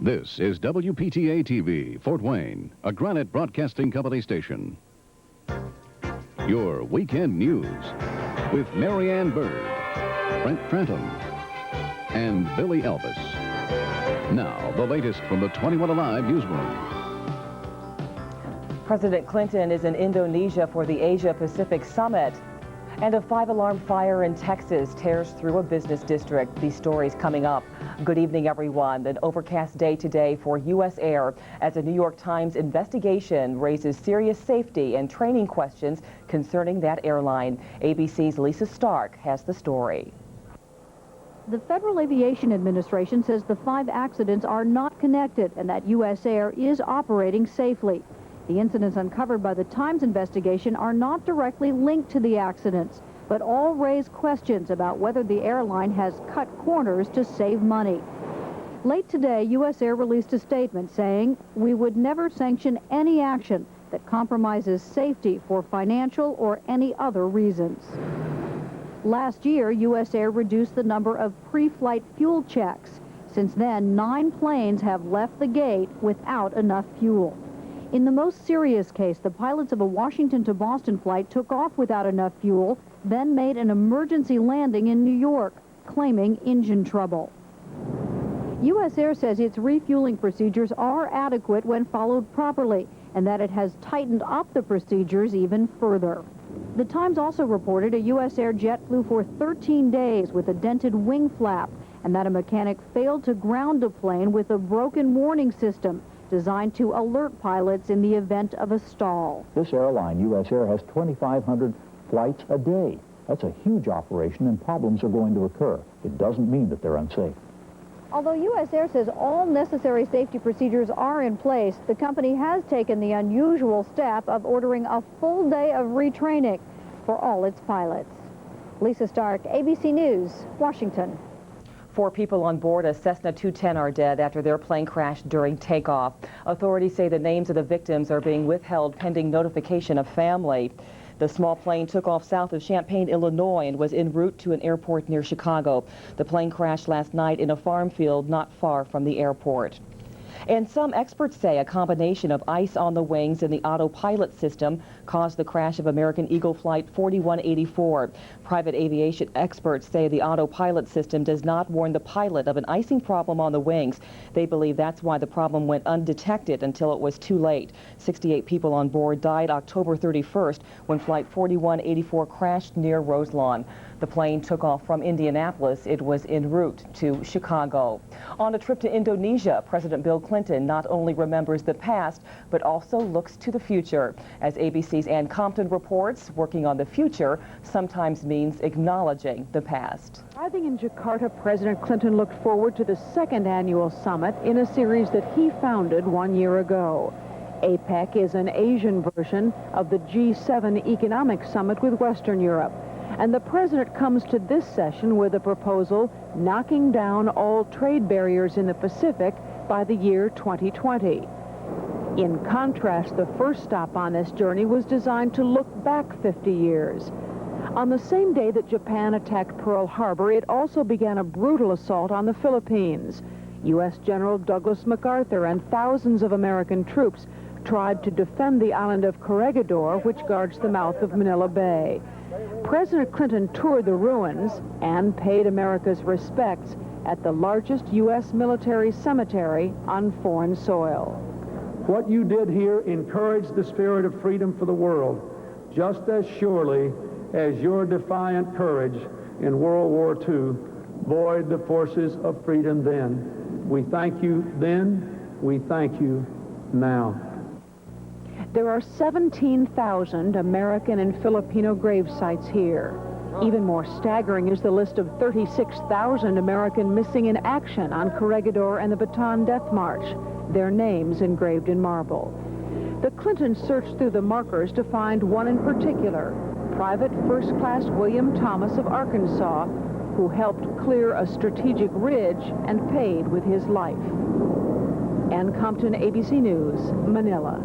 This is WPTA TV, Fort Wayne, a Granite Broadcasting Company station. Your weekend news with Marianne Bird, Brent Trentham, and Billy Elvis. Now, the latest from the 21 Alive newsroom. President Clinton is in Indonesia for the Asia-Pacific Summit. And a 5-alarm fire in Texas tears through a business district. These stories coming up. Good evening, everyone. An overcast day today for U.S. Air as a New York Times investigation raises serious safety and training questions concerning that airline. ABC's Lisa Stark has the story. The Federal Aviation Administration says the 5 accidents are not connected and that U.S. Air is operating safely. The incidents uncovered by the Times investigation are not directly linked to the accidents, but all raise questions about whether the airline has cut corners to save money. Late today, U.S. Air released a statement saying, "We would never sanction any action that compromises safety for financial or any other reasons." Last year, U.S. Air reduced the number of pre-flight fuel checks. Since then, 9 planes have left the gate without enough fuel. In the most serious case, the pilots of a Washington to Boston flight took off without enough fuel, then made an emergency landing in New York, claiming engine trouble. U.S. Air says its refueling procedures are adequate when followed properly, and that it has tightened up the procedures even further. The Times also reported a U.S. Air jet flew for 13 days with a dented wing flap, and that a mechanic failed to ground a plane with a broken warning system designed to alert pilots in the event of a stall. This airline, U.S. Air, has 2,500 flights a day. That's a huge operation, and problems are going to occur. It doesn't mean that they're unsafe. Although U.S. Air says all necessary safety procedures are in place, the company has taken the unusual step of ordering a full day of retraining for all its pilots. Lisa Stark, ABC News, Washington. 4 people on board a Cessna 210 are dead after their plane crashed during takeoff. Authorities say the names of the victims are being withheld pending notification of family. The small plane took off south of Champaign, Illinois, and was en route to an airport near Chicago. The plane crashed last night in a farm field not far from the airport. And some experts say a combination of ice on the wings and the autopilot system caused the crash of American Eagle Flight 4184. Private aviation experts say the autopilot system does not warn the pilot of an icing problem on the wings. They believe that's why the problem went undetected until it was too late. 68 people on board died October 31st when Flight 4184 crashed near Roselawn. The plane took off from Indianapolis. It was en route to Chicago. On a trip to Indonesia, President Bill Clinton not only remembers the past, but also looks to the future. As ABC's Ann Compton reports, working on the future sometimes means acknowledging the past. Arriving in Jakarta, President Clinton looked forward to the 2nd annual summit in a series that he founded 1 year ago. APEC is an Asian version of the G7 economic summit with Western Europe. And the president comes to this session with a proposal knocking down all trade barriers in the Pacific by the year 2020. In contrast, the first stop on this journey was designed to look back 50 years. On the same day that Japan attacked Pearl Harbor, it also began a brutal assault on the Philippines. U.S. General Douglas MacArthur and thousands of American troops tried to defend the island of Corregidor, which guards the mouth of Manila Bay. President Clinton toured the ruins and paid America's respects at the largest U.S. military cemetery on foreign soil. What you did here encouraged the spirit of freedom for the world, just as surely as your defiant courage in World War II buoyed the forces of freedom then. We thank you then, we thank you now. There are 17,000 American and Filipino grave sites here. Even more staggering is the list of 36,000 American missing in action on Corregidor and the Bataan Death March, their names engraved in marble. The Clintons searched through the markers to find one in particular, Private First Class William Thomas of Arkansas, who helped clear a strategic ridge and paid with his life. Ann Compton, ABC News, Manila.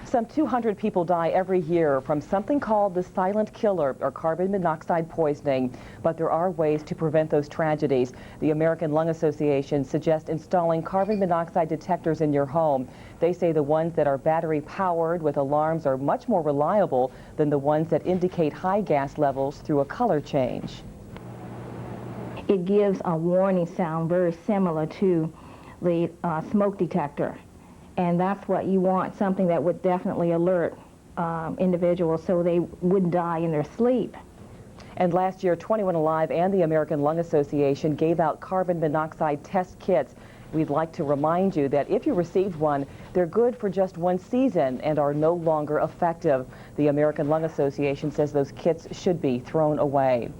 Some 200 people die every year from something called the silent killer or carbon monoxide poisoning. But there are ways to prevent those tragedies. The American Lung Association suggests installing carbon monoxide detectors in your home. They say the ones that are battery powered with alarms are much more reliable than the ones that indicate high gas levels through a color change. It gives a warning sound very similar to the smoke detector. And that's what you want, something that would definitely alert individuals so they wouldn't die in their sleep. And last year, 21 Alive and the American Lung Association gave out carbon monoxide test kits. We'd like to remind you that if you received one, they're good for just one season and are no longer effective. The American Lung Association says those kits should be thrown away.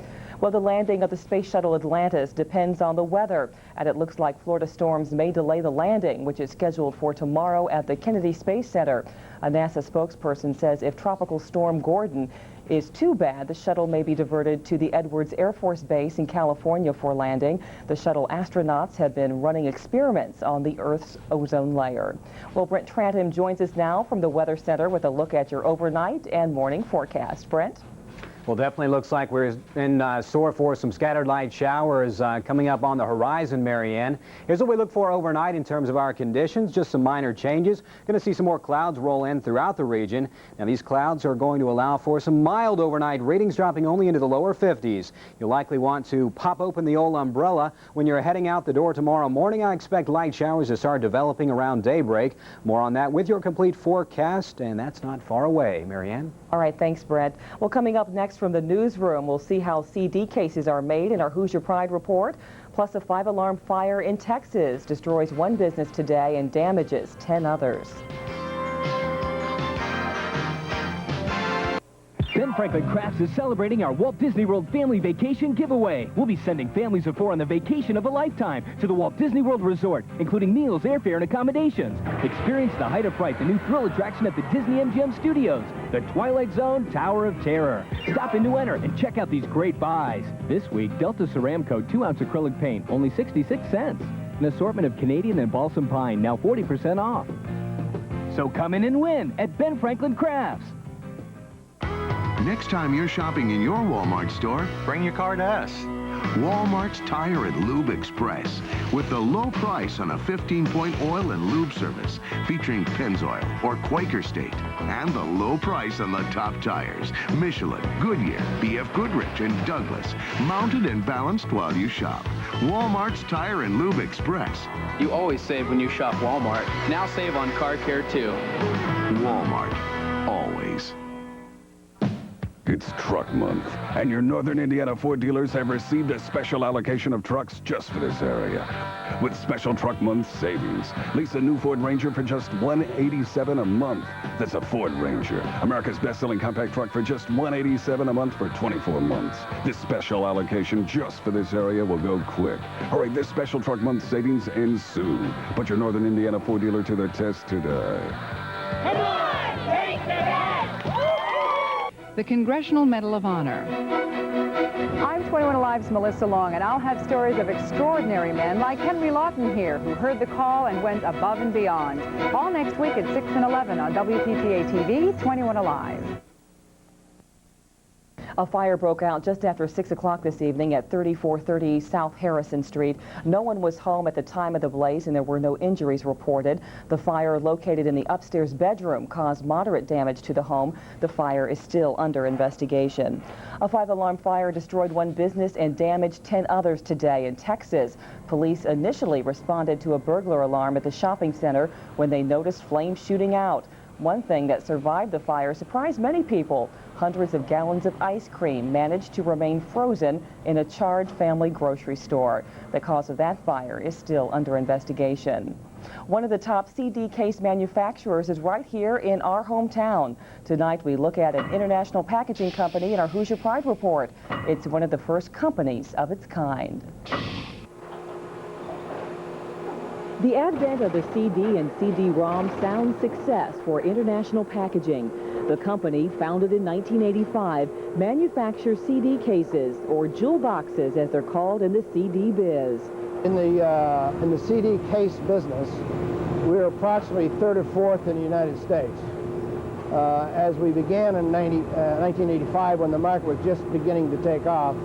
Well, the landing of the Space Shuttle Atlantis depends on the weather, and it looks like Florida storms may delay the landing, which is scheduled for tomorrow at the Kennedy Space Center. A NASA spokesperson says if Tropical Storm Gordon is too bad, the shuttle may be diverted to the Edwards Air Force Base in California for landing. The shuttle astronauts have been running experiments on the Earth's ozone layer. Well, Brent Trantham joins us now from the Weather Center with a look at your overnight and morning forecast. Brent? Well, definitely looks like we're in store for some scattered light showers coming up on the horizon, Marianne. Here's what we look for overnight in terms of our conditions. Just some minor changes. Going to see some more clouds roll in throughout the region. Now, these clouds are going to allow for some mild overnight readings, dropping only into the lower 50s. You'll likely want to pop open the old umbrella when you're heading out the door tomorrow morning. I expect light showers to start developing around daybreak. More on that with your complete forecast, and that's not far away. Marianne? All right, thanks, Brent. Well, coming up next from the newsroom, we'll see how CD cases are made in our Hoosier Pride report. Plus, a 5-alarm fire in Texas destroys one business today and damages 10 others. Ben Franklin Crafts is celebrating our Walt Disney World Family Vacation Giveaway. We'll be sending families of 4 on the vacation of a lifetime to the Walt Disney World Resort, including meals, airfare, and accommodations. Experience the height of fright, the new thrill attraction at the Disney MGM Studios, the Twilight Zone Tower of Terror. Stop in to enter and check out these great buys. This week, Delta Ceramco 2-ounce acrylic paint, only 66 cents. An assortment of Canadian and balsam pine, now 40% off. So come in and win at Ben Franklin Crafts. Next time you're shopping in your Walmart store, bring your car to us. Walmart's Tire and Lube Express, with the low price on a 15-point oil and lube service featuring Pennzoil or Quaker State, and the low price on the top tires, Michelin, Goodyear, BF Goodrich, and Douglas, mounted and balanced while you shop. Walmart's Tire and Lube Express. You always save when you shop Walmart. Now save on car care too. Walmart, always. It's Truck Month, and your Northern Indiana Ford dealers have received a special allocation of trucks just for this area. With special Truck Month savings, lease a new Ford Ranger for just $187 a month. That's a Ford Ranger, America's best-selling compact truck, for just $187 a month for 24 months. This special allocation just for this area will go quick. Hurry, this special Truck Month savings ends soon. Put your Northern Indiana Ford dealer to the test today. Come on, take the test! The Congressional Medal of Honor. I'm 21 Alive's Melissa Long, and I'll have stories of extraordinary men like Henry Lawton here, who heard the call and went above and beyond. All next week at 6 and 11 on WPTA TV, 21 Alive. A fire broke out just after 6 o'clock this evening at 3430 South Harrison Street. No one was home at the time of the blaze, and there were no injuries reported. The fire, located in the upstairs bedroom, caused moderate damage to the home. The fire is still under investigation. A 5-alarm fire destroyed one business and damaged 10 others today in Texas. Police initially responded to a burglar alarm at the shopping center when they noticed flames shooting out. One thing that survived the fire surprised many people. Hundreds of gallons of ice cream managed to remain frozen in a charred family grocery store. The cause of that fire is still under investigation. One of the top CD case manufacturers is right here in our hometown. Tonight we look at an international packaging company in our Hoosier Pride report. It's one of the first companies of its kind. The advent of the CD and CD-ROM sounds success for international packaging. The company, founded in 1985, manufactures CD cases, or jewel boxes as they're called in the CD biz. In the CD case business, we're approximately 3rd or 4th in the United States. As we began in 1985, when the market was just beginning to take off,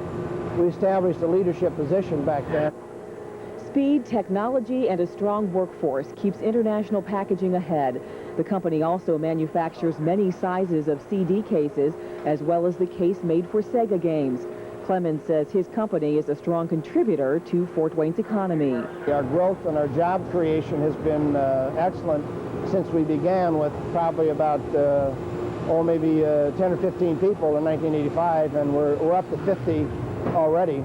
we established a leadership position back then. Speed, technology, and a strong workforce keeps International Packaging ahead. The company also manufactures many sizes of CD cases, as well as the case made for Sega games. Clemens says his company is a strong contributor to Fort Wayne's economy. Our growth and our job creation has been excellent since we began with probably about, maybe 10 or 15 people in 1985, and we're up to 50 already.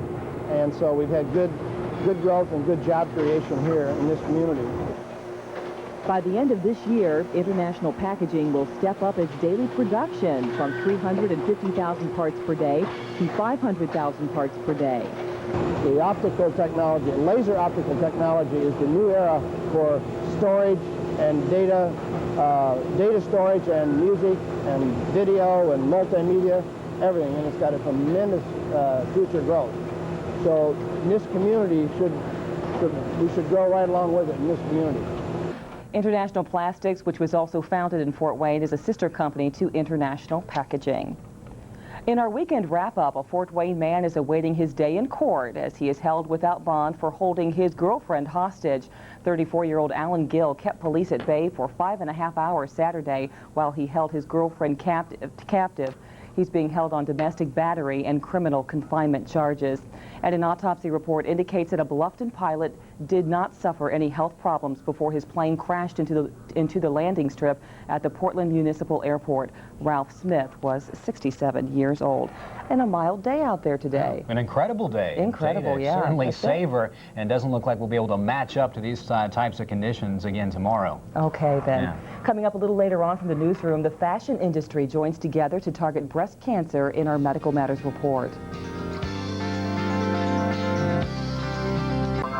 And so we've had good growth and good job creation here in this community. By the end of this year, International Packaging will step up its daily production from 350,000 parts per day to 500,000 parts per day. The optical technology, laser optical technology, is the new era for storage and data storage and music and video and multimedia, everything, and it's got a tremendous future growth. So this community we should grow right along with it in this community. International Plastics, which was also founded in Fort Wayne, is a sister company to International Packaging. In our weekend wrap-up, a Fort Wayne man is awaiting his day in court as he is held without bond for holding his girlfriend hostage. 34-year-old Alan Gill kept police at bay for 5.5 hours Saturday while he held his girlfriend captive. He's being held on domestic battery and criminal confinement charges. And an autopsy report indicates that a Bluffton pilot did not suffer any health problems before his plane crashed into the landing strip at the Portland Municipal Airport. Ralph Smith was 67 years old. And a mild day out there today. An incredible day. Incredible, yeah. Certainly savor, and doesn't look like we'll be able to match up to these types of conditions again tomorrow. Okay, then. Yeah. Coming up a little later on from the newsroom, the fashion industry joins together to target breast cancer in our Medical Matters report.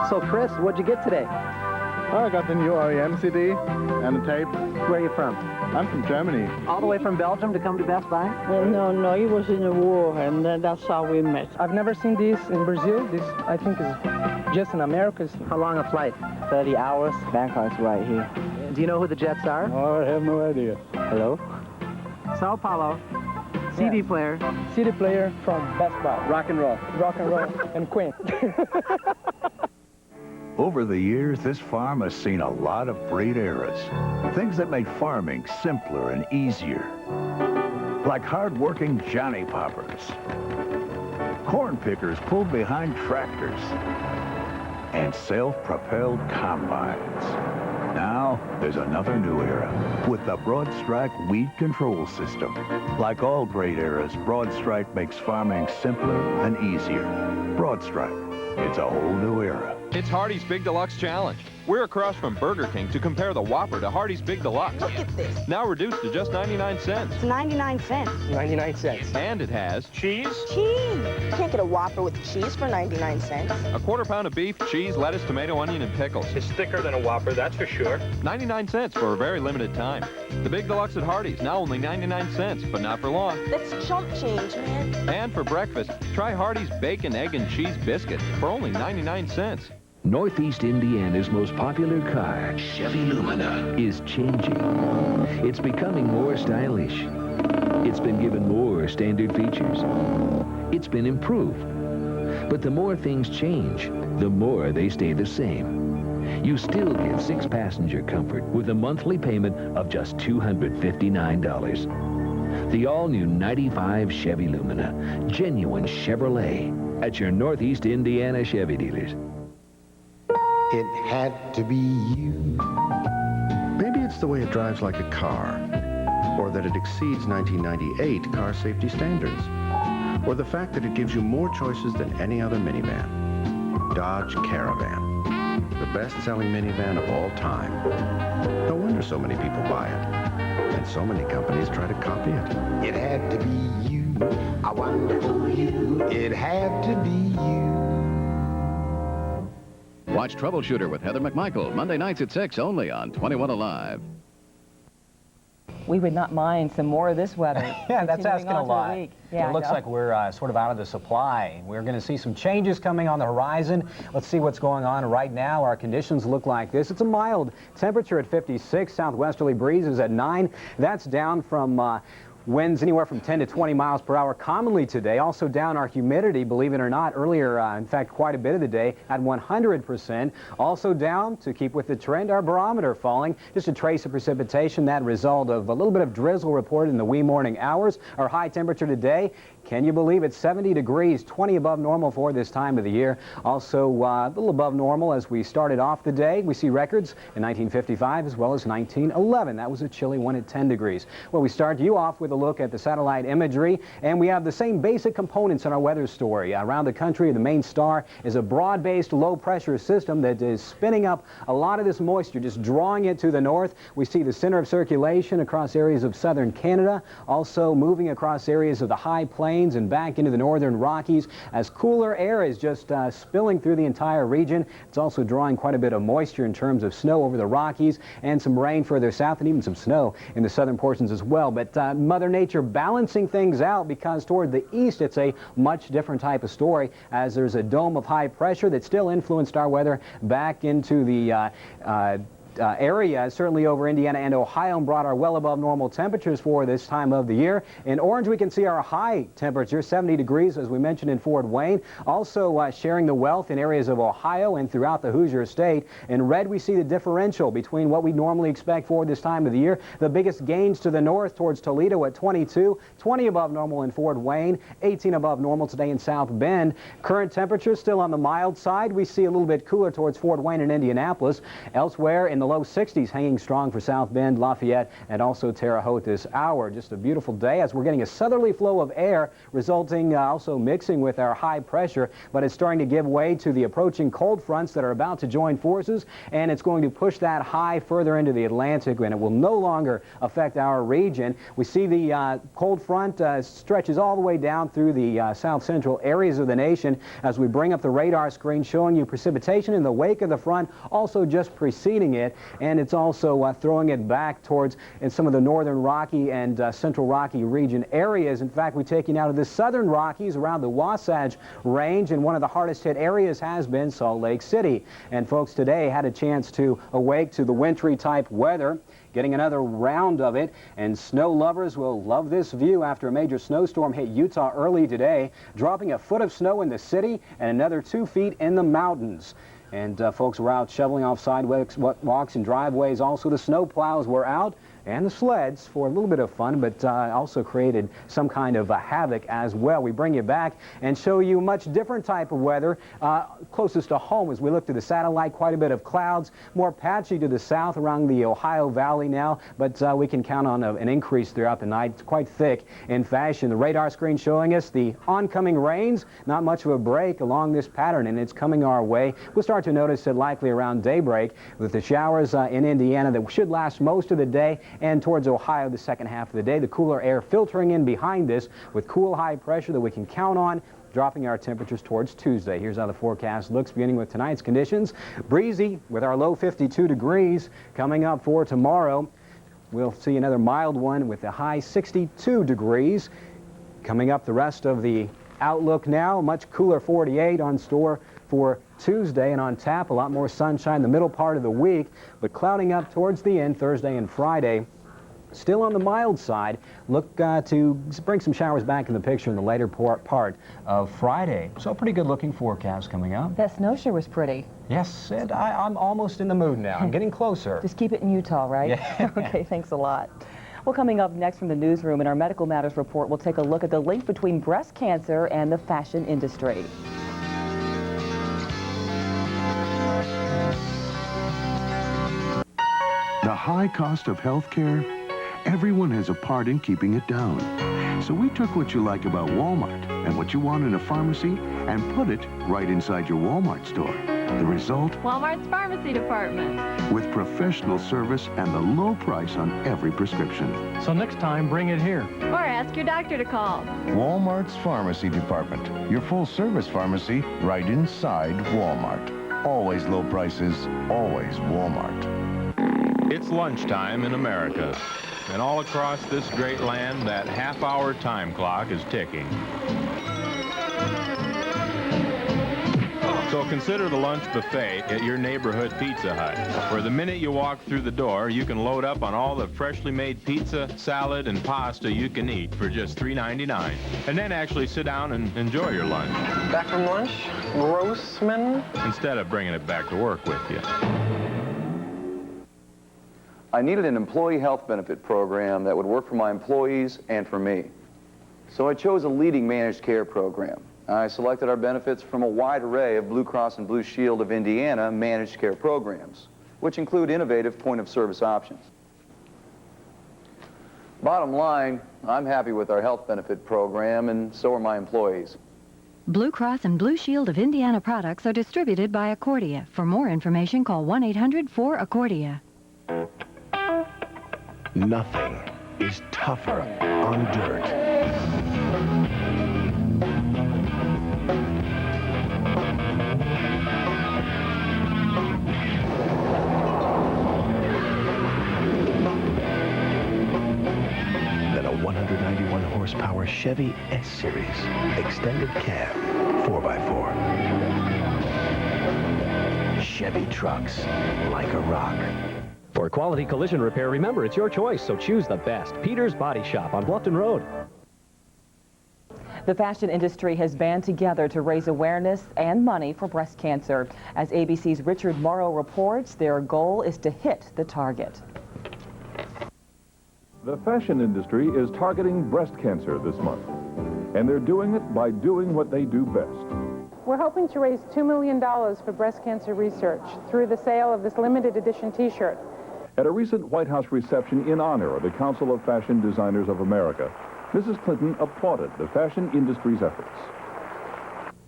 So, Chris, what'd you get today? Oh, I got the new REM CD and the tape. Where are you from? I'm from Germany. All the way from Belgium to come to Best Buy? No, it was in the war, and that's how we met. I've never seen this in Brazil. This, I think, is just in America. How long a flight? 30 hours. Bangkok's right here. Do you know who the Jets are? Oh, I have no idea. Hello? Sao Paulo. CD player. CD player from Best Buy. Rock and roll. Rock and roll and Queen. Over the years, this farm has seen a lot of great eras. Things that made farming simpler and easier. Like hard-working Johnny Poppers. Corn pickers pulled behind tractors. And self-propelled combines. Now, there's another new era with the Broad Strike Weed Control System. Like all great eras, Broad Strike makes farming simpler and easier. Broad Strike, it's a whole new era. It's Hardee's Big Deluxe Challenge. We're across from Burger King to compare the Whopper to Hardee's Big Deluxe. Look at this. Now reduced to just 99 cents. It's 99 cents. 99 cents. And it has cheese. Cheese. You can't get a Whopper with cheese for 99 cents. A quarter-pound of beef, cheese, lettuce, tomato, onion, and pickles. It's thicker than a Whopper, that's for sure. 99 cents for a very limited time. The Big Deluxe at Hardee's, now only 99 cents, but not for long. That's chump change, man. And for breakfast, try Hardee's Bacon, Egg, and Cheese Biscuit for only 99 cents. Northeast Indiana's most popular car, Chevy Lumina, is changing. It's becoming more stylish. It's been given more standard features. It's been improved. But the more things change, the more they stay the same. You still get 6-passenger comfort with a monthly payment of just $259. The all-new 95 Chevy Lumina, genuine Chevrolet, at your Northeast Indiana Chevy dealers. It had to be you. Maybe it's the way it drives like a car, or that it exceeds 1998 car safety standards, or the fact that it gives you more choices than any other minivan. Dodge Caravan, the best-selling minivan of all time. No wonder so many people buy it, and so many companies try to copy it. It had to be you. I wonder who you. It had to be you. Watch Troubleshooter with Heather McMichael, Monday nights at 6 only on 21 Alive. We would not mind some more of this weather. Yeah, that's continuing asking a on to the lot. week. Yeah, It looks like we're sort of out of the supply. We're going to see some changes coming on the horizon. Let's see what's going on right now. Our conditions look like this. It's a mild temperature at 56. Southwesterly breezes at 9. That's down from winds anywhere from 10 to 20 miles per hour commonly today. Also down our humidity, believe it or not, earlier, in fact, quite a bit of the day at 100%. Also down, to keep with the trend, our barometer falling. Just a trace of precipitation, that result of a little bit of drizzle reported in the wee morning hours. Our high temperature today, can you believe it, 70 degrees, 20 above normal for this time of the year. Also a little above normal as we started off the day. We see records in 1955 as well as 1911. That was a chilly one at 10 degrees. Well, we start you off with a look at the satellite imagery, and we have the same basic components in our weather story. Around the country, the main star is a broad-based low-pressure system that is spinning up a lot of this moisture, just drawing it to the north. We see the center of circulation across areas of southern Canada, also moving across areas of the high plains and back into the northern Rockies as cooler air is just spilling through the entire region. It's also drawing quite a bit of moisture in terms of snow over the Rockies and some rain further south and even some snow in the southern portions as well. But Mother Nature balancing things out, because toward the east it's a much different type of story, as there's a dome of high pressure that still influenced our weather back into the area, certainly over Indiana and Ohio, and brought our well above normal temperatures for this time of the year. In orange, we can see our high temperature, 70 degrees, as we mentioned, in Fort Wayne. Also sharing the wealth in areas of Ohio and throughout the Hoosier State. In red, we see the differential between what we normally expect for this time of the year. The biggest gains to the north towards Toledo at 22, 20 above normal in Fort Wayne, 18 above normal today in South Bend. Current temperatures still on the mild side. We see a little bit cooler towards Fort Wayne and Indianapolis. Elsewhere in the low 60s, hanging strong for South Bend, Lafayette, and also Terre Haute this hour. Just a beautiful day as we're getting a southerly flow of air, resulting also mixing with our high pressure, but it's starting to give way to the approaching cold fronts that are about to join forces, and it's going to push that high further into the Atlantic, and it will no longer affect our region. We see the cold front stretches all the way down through the south central areas of the nation as we bring up the radar screen showing you precipitation in the wake of the front, also just preceding it. And it's also throwing it back towards some of the northern Rocky and central Rocky region areas. In fact, we take you now to the southern Rockies around the Wasatch Range, and one of the hardest hit areas has been Salt Lake City. And folks today had a chance to awake to the wintry type weather, getting another round of it, and snow lovers will love this view after a major snowstorm hit Utah early today, dropping a foot of snow in the city and another 2 feet in the mountains. And folks were out shoveling off sidewalks, walks, and driveways. Also, the snow plows were out, and the sleds for a little bit of fun, but also created some kind of havoc as well. We bring you back and show you much different type of weather closest to home as we look to the satellite. Quite a bit of clouds, more patchy to the south around the Ohio Valley now, but we can count on an increase throughout the night. It's quite thick in fashion. The radar screen showing us the oncoming rains. Not much of a break along this pattern, and it's coming our way. We'll start to notice it likely around daybreak with the showers in Indiana that should last most of the day, and towards Ohio the second half of the day. The cooler air filtering in behind this with cool high pressure that we can count on, dropping our temperatures towards Tuesday. Here's how the forecast looks beginning with tonight's conditions. Breezy with our low 52 degrees coming up for tomorrow. We'll see another mild one with a high 62 degrees. Coming up the rest of the outlook now, much cooler 48 on store for Tuesday, and on tap a lot more sunshine the middle part of the week, but clouding up towards the end Thursday and Friday. Still on the mild side. Look to bring some showers back in the picture in the later part of Friday. So a pretty good looking forecast coming up. That snow sure was pretty. Yes, and I'm almost in the mood now. I'm getting closer. Just keep it in Utah, right? Yeah. Okay, thanks a lot. Well, coming up next from the newsroom in our Medical Matters report, we'll take a look at the link between breast cancer and the fashion industry. The high cost of health care, everyone has a part in keeping it down. So we took what you like about Walmart and what you want in a pharmacy and put it right inside your Walmart store. The result? Walmart's pharmacy department. With professional service and the low price on every prescription. So next time, bring it here. Or ask your doctor to call. Walmart's pharmacy department. Your full-service pharmacy right inside Walmart. Always low prices, always Walmart. It's lunchtime in America. and all across this great land, that half-hour time clock is ticking. So consider the lunch buffet at your neighborhood Pizza Hut, where the minute you walk through the door, you can load up on all the freshly made pizza, salad, and pasta you can eat for just $3.99, and then actually sit down and enjoy your lunch. Back from lunch? Grossman? Instead of bringing it back to work with you. I needed an employee health benefit program that would work for my employees and for me. So I chose a leading managed care program. I selected our benefits from a wide array of Blue Cross and Blue Shield of Indiana managed care programs, which include innovative point-of-service options. Bottom line, I'm happy with our health benefit program, and so are my employees. Blue Cross and Blue Shield of Indiana products are distributed by Accordia. For more information, call 1-800-4-ACCORDIA. Nothing is tougher on dirt. Than a 191 horsepower Chevy S-Series extended cab 4x4. Chevy trucks like a rock. For quality collision repair, remember, it's your choice, so choose the best. Peter's Body Shop on Bluffton Road. The fashion industry has banded together to raise awareness and money for breast cancer. As ABC's Richard Morrow reports, their goal is to hit the target. The fashion industry is targeting breast cancer this month, and they're doing it by doing what they do best. We're hoping to raise $2 million for breast cancer research through the sale of this limited edition t-shirt. At a recent White House reception in honor of the Council of Fashion Designers of America, Mrs. Clinton applauded the fashion industry's efforts.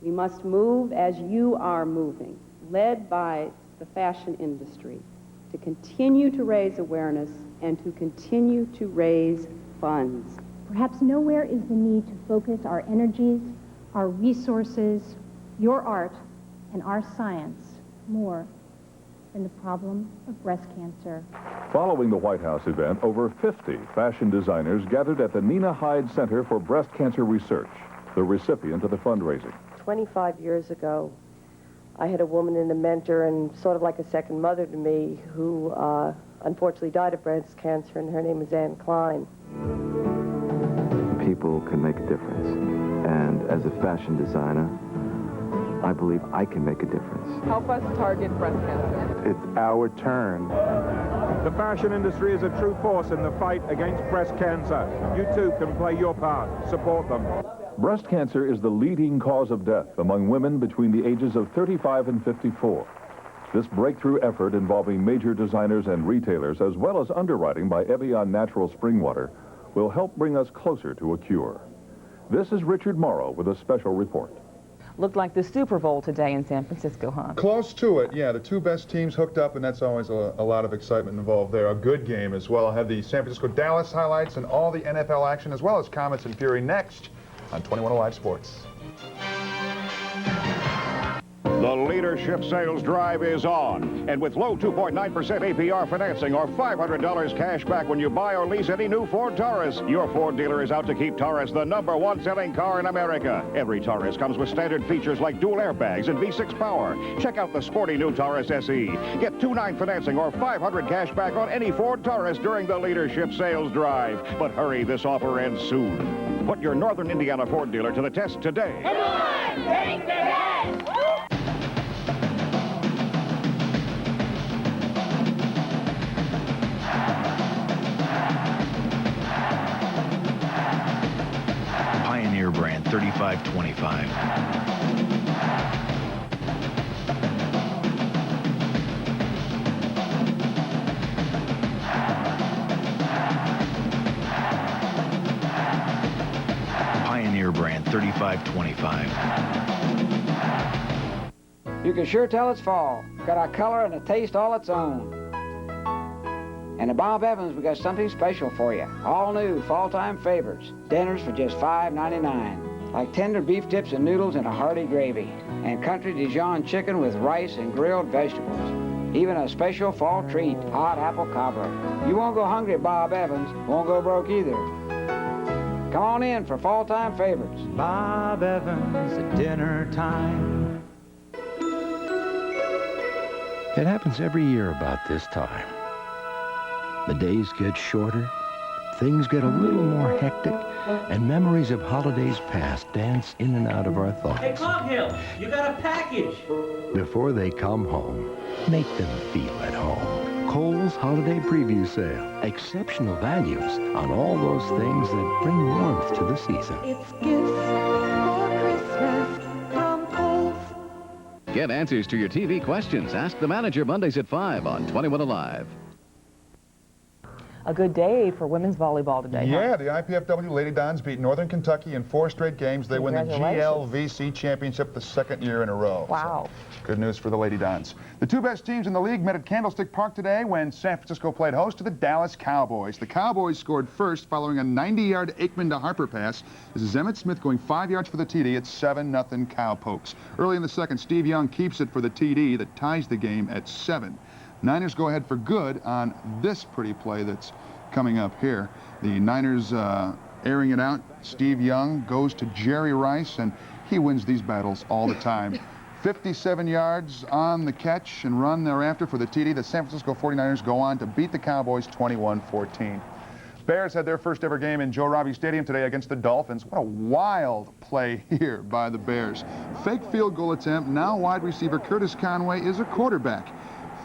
We must move as you are moving, led by the fashion industry, to continue to raise awareness and to continue to raise funds. Perhaps nowhere is the need to focus our energies, our resources, your art, and our science more than the problem of breast cancer. Following the White House event, over 50 fashion designers gathered at the Nina Hyde Center for Breast Cancer Research, the recipient of the fundraising. 25 years ago, I had a woman and a mentor and sort of like a second mother to me who unfortunately died of breast cancer, and her name is Anne Klein. People can make a difference, and as a fashion designer, I believe I can make a difference. Help us target breast cancer. It's our turn. The fashion industry is a true force in the fight against breast cancer. You too can play your part. Support them. Breast cancer is the leading cause of death among women between the ages of 35 and 54. This breakthrough effort involving major designers and retailers, as well as underwriting by Evian Natural Spring Water, will help bring us closer to a cure. This is Richard Morrow with a special report. Looked like the Super Bowl today in San Francisco, huh? Close to it, yeah. The two best teams hooked up, and that's always a lot of excitement involved there. A good game as well. I'll have the San Francisco-Dallas highlights and all the NFL action, as well as Comets and Fury next on 21 Alive Sports. The Leadership Sales Drive is on. And with low 2.9% APR financing or $500 cash back when you buy or lease any new Ford Taurus, your Ford dealer is out to keep Taurus the #1 selling car in America. Every Taurus comes with standard features like dual airbags and V6 power. Check out the sporty new Taurus SE. Get 2.9 financing or $500 cash back on any Ford Taurus during the Leadership Sales Drive. But hurry, this offer ends soon. Put your Northern Indiana Ford dealer to the test today. Come on, take the test! Pioneer brand 3525. Pioneer brand 3525. You can sure tell it's fall. Got a color and a taste all its own. And at Bob Evans, we got something special for you. All new fall-time favorites. Dinners for just $5.99. Like tender beef tips and noodles in a hearty gravy. And country Dijon chicken with rice and grilled vegetables. even a special fall treat, hot apple cobbler. You won't go hungry at Bob Evans, won't go broke either. Come on in for fall time favorites. Bob Evans at dinner time. It happens every year about this time. The days get shorter, things get a little more hectic, and memories of holidays past dance in and out of our thoughts. Hey, Coghill, you got a package. Before they come home, make them feel at home. Kohl's Holiday Preview Sale. Exceptional values on all those things that bring warmth to the season. It's gifts for Christmas from Kohl's. Get answers to your TV questions. Ask the manager Mondays at 5 on 21 Alive. A good day for women's volleyball today. Yeah, huh? the IPFW Lady Dons beat Northern Kentucky in 4 straight games. They win the GLVC championship the 2nd year in a row. Wow. So, good news for the Lady Dons. The 2 best teams in the league met at Candlestick Park today when San Francisco played host to the Dallas Cowboys. The Cowboys scored first following a 90-yard Aikman to Harper pass. This is Emmett Smith going 5 yards for the TD. It's 7-0 Cowpokes. Early in the second, Steve Young keeps it for the TD that ties the game at 7. Niners go ahead for good on this pretty play that's coming up here. The Niners airing it out. Steve Young goes to Jerry Rice, and he wins these battles all the time. 57 yards on the catch and run thereafter for the TD. The San Francisco 49ers go on to beat the Cowboys 21-14. Bears had their first ever game in Joe Robbie Stadium today against the Dolphins. What a wild play here by the Bears. Fake field goal attempt. Now wide receiver Curtis Conway is a quarterback.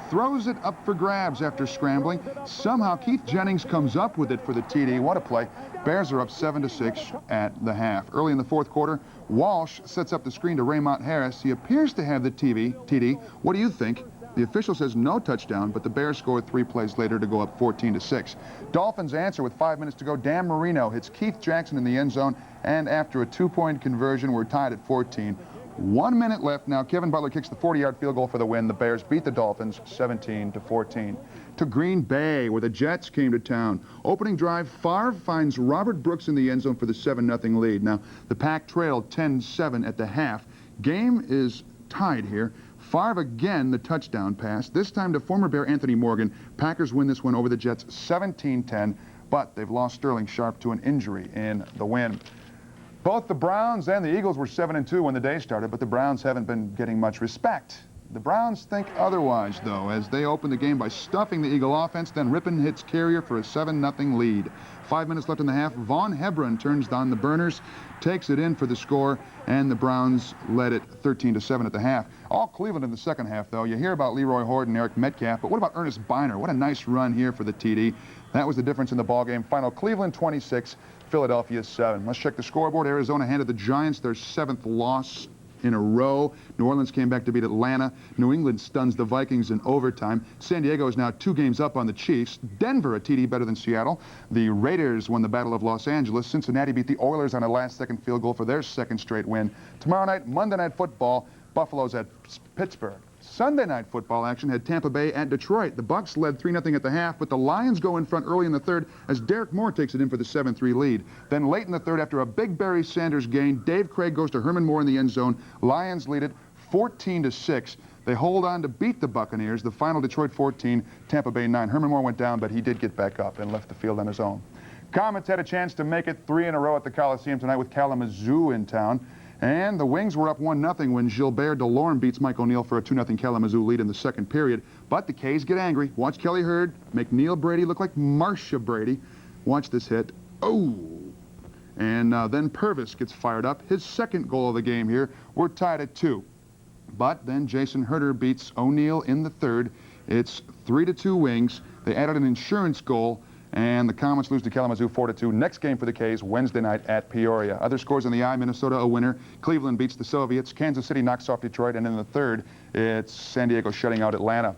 Throws it up for grabs after scrambling. Somehow Keith Jennings comes up with it for the TD. What a play. Bears are up 7-6 at the half. Early in the 4th quarter, Walsh sets up the screen to Raymont Harris. He appears to have the TD. What do you think? The official says no touchdown, but the Bears score 3 plays later to go up 14-6. Dolphins answer with 5 minutes to go. Dan Marino hits Keith Jackson in the end zone, and after a 2-point conversion, we're tied at 14. 1 minute left now. Kevin Butler kicks the 40-yard field goal for the win. The Bears beat the Dolphins 17-14. To Green Bay, where the Jets came to town. Opening drive, Favre finds Robert Brooks in the end zone for the 7-0 lead. Now, the Pack trailed 10-7 at the half. Game is tied here. Favre again, the touchdown pass. This time to former Bear Anthony Morgan. Packers win this one over the Jets 17-10, but they've lost Sterling Sharp to an injury in the win. Both the Browns and the Eagles were 7-2 when the day started, but the Browns haven't been getting much respect. The Browns think otherwise, though, as they open the game by stuffing the Eagle offense, then Rippon hits Carrier for a 7-0 lead. 5 minutes left in the half. Vaughn Hebron turns on the burners, takes it in for the score, and the Browns led it 13-7 at the half. All Cleveland in the second half, though. You hear about Leroy Horde and Eric Metcalf, but what about Ernest Biner? What a nice run here for the TD. That was the difference in the ballgame. Final Cleveland 26, Philadelphia 7. Let's check the scoreboard. Arizona handed the Giants their 7th loss in a row. New Orleans came back to beat Atlanta. New England stuns the Vikings in overtime. San Diego is now 2 games up on the Chiefs. Denver, a TD better than Seattle. The Raiders won the Battle of Los Angeles. Cincinnati beat the Oilers on a last-second field goal for their 2nd straight win. Tomorrow night, Monday Night Football, Buffalo's at Pittsburgh. Sunday night football action had Tampa Bay at Detroit. The Bucs led 3-0 at the half, but the Lions go in front early in the 3rd as Derek Moore takes it in for the 7-3 lead. Then late in the 3rd, after a big Barry Sanders gain, Dave Craig goes to Herman Moore in the end zone. Lions lead it 14-6. They hold on to beat the Buccaneers. The final Detroit 14, Tampa Bay 9. Herman Moore went down, but he did get back up and left the field on his own. Comets had a chance to make it 3 in a row at the Coliseum tonight with Kalamazoo in town. And the Wings were up 1-0 when Gilbert Delorme beats Mike O'Neill for a 2-0 Kalamazoo lead in the 2nd period. But the K's get angry. Watch Kelly Hurd make Neil Brady look like Marcia Brady. Watch this hit. Oh! And then Purvis gets fired up. His 2nd goal of the game here. We're tied at 2. But then Jason Herder beats O'Neill in the 3rd. It's 3-2 Wings. They added an insurance goal. And the Comets lose to Kalamazoo 4-2. Next game for the K's Wednesday night at Peoria. Other scores on the eye: Minnesota a winner. Cleveland beats the Soviets. Kansas City knocks off Detroit. And in the 3rd, it's San Diego shutting out Atlanta.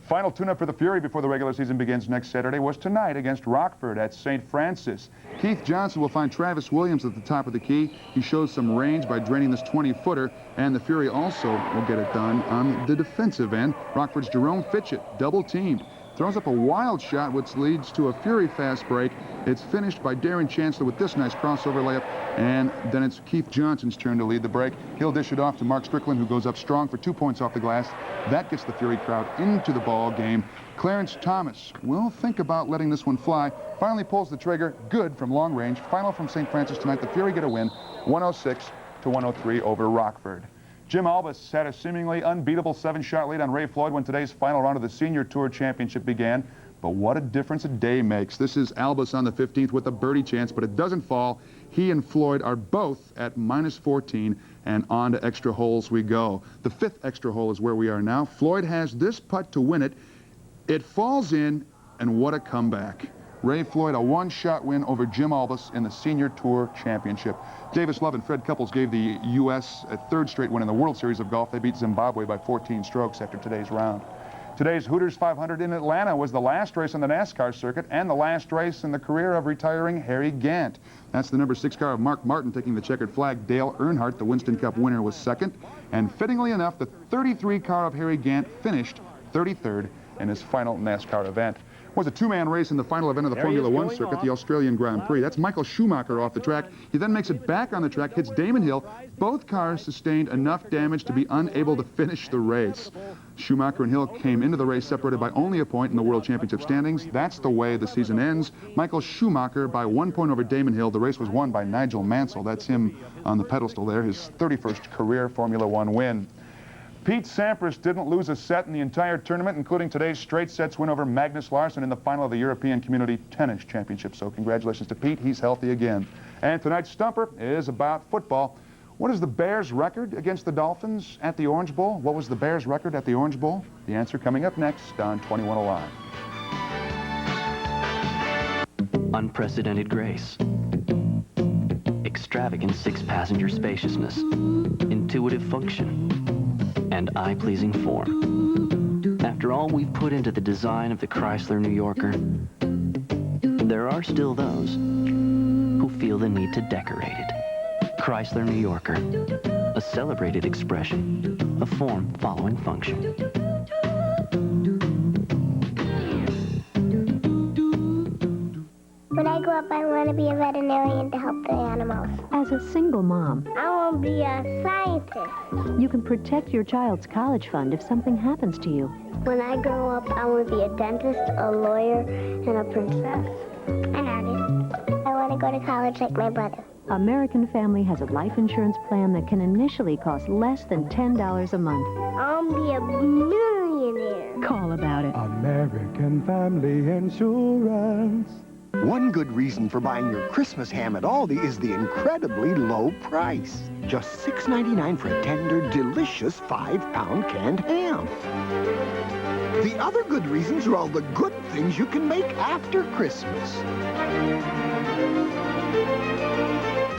Final tune-up for the Fury before the regular season begins next Saturday was tonight against Rockford at St. Francis. Keith Johnson will find Travis Williams at the top of the key. He shows some range by draining this 20-footer. And the Fury also will get it done on the defensive end. Rockford's Jerome Fitchett double-teamed. throws up a wild shot, which leads to a Fury fast break. It's finished by Darren Chancellor with this nice crossover layup, and then it's Keith Johnson's turn to lead the break. He'll dish it off to Mark Strickland, who goes up strong for 2 points off the glass. That gets the Fury crowd into the ball game. Clarence Thomas will think about letting this one fly. Finally pulls the trigger. Good from long range. Final from St. Francis tonight. The Fury get a win, 106-103 over Rockford. Jim Albus had a seemingly unbeatable 7-shot lead on Ray Floyd when today's final round of the Senior Tour Championship began. But what a difference a day makes. This is Albus on the 15th with a birdie chance, but it doesn't fall. He and Floyd are both at -14, and on to extra holes we go. The 5th extra hole is where we are now. Floyd has this putt to win it. It falls in, and what a comeback. Ray Floyd, a 1-shot win over Jim Albus in the Senior Tour Championship. Davis Love and Fred Couples gave the U.S. a 3rd straight win in the World Series of Golf. They beat Zimbabwe by 14 strokes after today's round. Today's Hooters 500 in Atlanta was the last race on the NASCAR circuit and the last race in the career of retiring Harry Gant. That's the number 6 car of Mark Martin taking the checkered flag. Dale Earnhardt, the Winston Cup winner, was 2nd. And fittingly enough, the 33 car of Harry Gant finished 33rd in his final NASCAR event. It was a 2-man race in the final event of the Formula One circuit, the Australian Grand Prix. That's Michael Schumacher off the track. He then makes it back on the track, hits Damon Hill. Both cars sustained enough damage to be unable to finish the race. Schumacher and Hill came into the race separated by only a point in the World Championship standings. That's the way the season ends. Michael Schumacher by 1 point over Damon Hill. The race was won by Nigel Mansell. That's him on the pedestal there, his 31st career Formula One win. Pete Sampras didn't lose a set in the entire tournament, including today's straight sets win over Magnus Larsson in the final of the European Community Tennis Championship. So congratulations to Pete. He's healthy again. And tonight's Stumper is about football. What is the Bears' record against the Dolphins at the Orange Bowl? What was the Bears' record at the Orange Bowl? The answer coming up next on 21 Alive. Unprecedented grace. Extravagant 6-passenger spaciousness. Intuitive function. And eye-pleasing form. After all we've put into the design of the Chrysler New Yorker, there are still those who feel the need to decorate it. Chrysler New Yorker, a celebrated expression of form following function. When I grow up, I want to be a veterinarian to help the animals. As a single mom, I want to be a scientist. you can protect your child's college fund if something happens to you. When I grow up, I want to be a dentist, a lawyer, and a princess. An artist. I want to go to college like my brother. American Family has a life insurance plan that can initially cost less than $10 a month. I'll be a millionaire. Call about it. American Family Insurance. One good reason for buying your Christmas ham at Aldi is the incredibly low price. Just $6.99 for a tender, delicious 5-pound canned ham. The other good reasons are all the good things you can make after Christmas.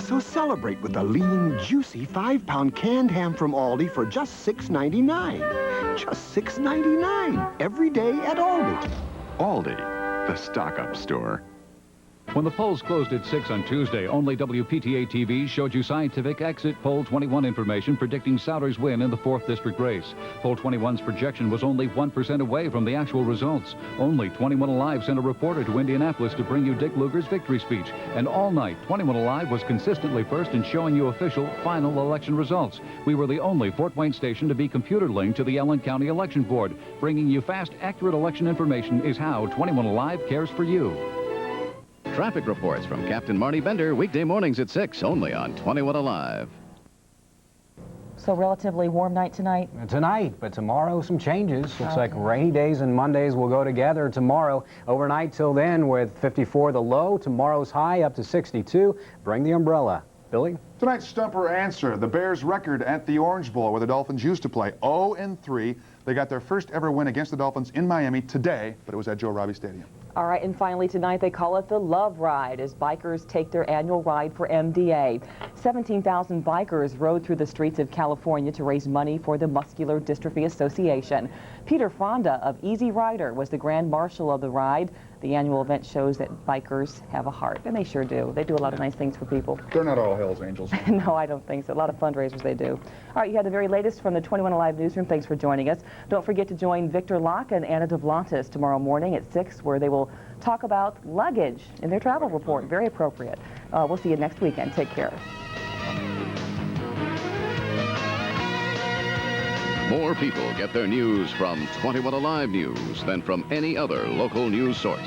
So celebrate with a lean, juicy 5-pound canned ham from Aldi for just $6.99. Just $6.99 every day at Aldi. Aldi, the stock-up store. When the polls closed at 6 on Tuesday, only WPTA TV showed you scientific exit poll 21 information predicting Souders' win in the 4th District race. Poll 21's projection was only 1% away from the actual results. Only 21 Alive sent a reporter to Indianapolis to bring you Dick Lugar's victory speech. And all night, 21 Alive was consistently first in showing you official final election results. We were the only Fort Wayne station to be computer linked to the Allen County Election Board. Bringing you fast, accurate election information is how 21 Alive cares for you. Traffic reports from Captain Marty Bender, weekday mornings at 6, only on 21 Alive. So relatively warm night tonight? Tonight, but tomorrow some changes. Looks like rainy days and Mondays will go together tomorrow. Overnight till then with 54 the low. Tomorrow's high up to 62. Bring the umbrella. Billy? Tonight's Stumper answer, the Bears' record at the Orange Bowl where the Dolphins used to play, 0-3. They got their first ever win against the Dolphins in Miami today, but it was at Joe Robbie Stadium. All right, and finally tonight they call it the Love Ride as bikers take their annual ride for MDA. 17,000 bikers rode through the streets of California to raise money for the Muscular Dystrophy Association. Peter Fonda of Easy Rider was the grand marshal of the ride. The annual event shows that bikers have a heart, and they sure do. They do a lot of nice things for people. They're not all Hells Angels. No, I don't think so. A lot of fundraisers they do. All right, you had the very latest from the 21 Alive newsroom. Thanks for joining us. Don't forget to join Victor Locke and Anna DeVlantis tomorrow morning at 6, where they will talk about luggage in their travel report. Very appropriate. We'll see you next weekend. Take care. More people get their news from 21 Alive News than from any other local news source.